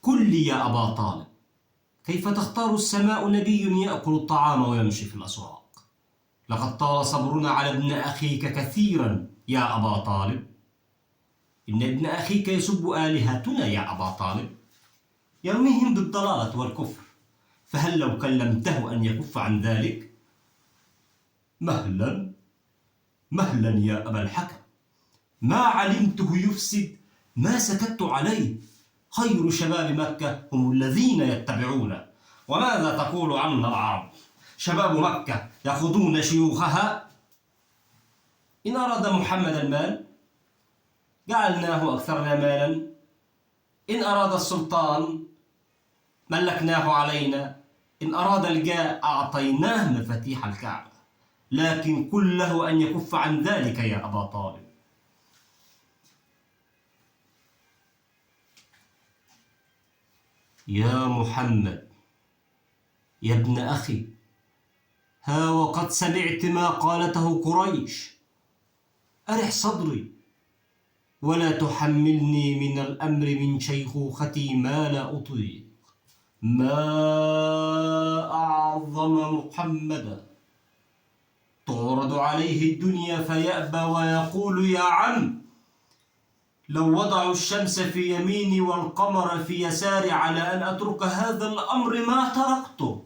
قل لي يا أبا طالب، كيف تختار السماء نبي يأكل الطعام ويمشي في الأسواق؟ لقد طال صبرنا على ابن أخيك كثيرا يا أبا طالب. إن ابن أخيك يسب آلهتنا يا أبا طالب، يرميهم بالضلالة والكفر، فهل لو كلمته أن يكف عن ذلك؟ مهلا مهلا يا أبا الحكم، ما علمته يفسد ما سكت عليه. خير شباب مكة هم الذين يتبعون. وماذا تقول عنا العرب؟ شباب مكة يأخذون شيوخها. إن أراد محمد المال جعلناه أكثرنا مالا، إن أراد السلطان ملكناه علينا، إن أراد الجاه أعطيناه مفاتيح الكعبة. لكن قل له أن يكف عن ذلك يا أبا طالب. يا محمد يا ابن أخي، ها وقد سمعت ما قالته قريش. أرح صدري ولا تحملني من الأمر من شيخوختي ما لا أطيق. ما أعظم محمدا، تعرض عليه الدنيا فيأبى ويقول يا عم، لو وضعوا الشمس في يميني والقمر في يساري على أن أترك هذا الأمر ما تركته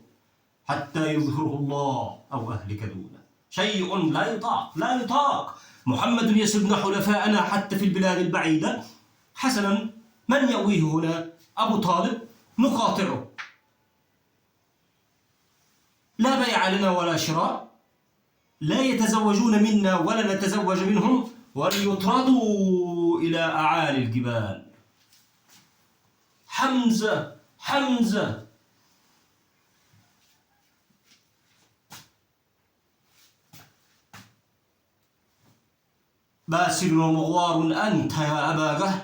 حتى يظهره الله أو أهلك دونه. شيء لا يطاق لا يطاق. محمد يسبن حلفاءنا حتى في البلاد البعيدة. حسنا، من يأويه هنا؟ أبو طالب. نقاطعه، لا بيع لنا ولا شراء، لا يتزوجون منا ولا نتزوج منهم، وليطردوا إلى أعالي الجبال. حمزة حمزة. باسل ومغوار أنت يا أبا جهل،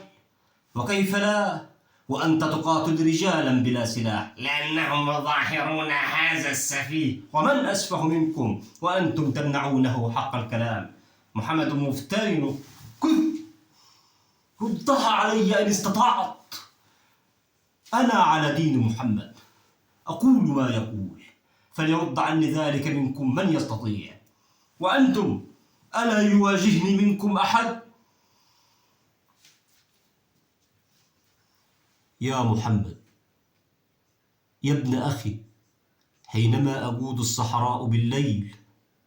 وكيف لا وأنت تقاتل رجالا بلا سلاح، لأنهم يظاهرون هذا السفيه. ومن أسفه منكم وأنتم تمنعونه حق الكلام. محمد مفترن، ردها علي إن استطعت. أنا على دين محمد، أقول ما يقول، فليرد عني ذلك منكم من يستطيع. وأنتم ألا يواجهني منكم أحد؟ يا محمد يا ابن أخي، حينما أجود الصحراء بالليل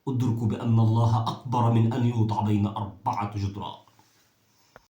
أدرك بأن الله أكبر من أن يوضع بين 4 جدران.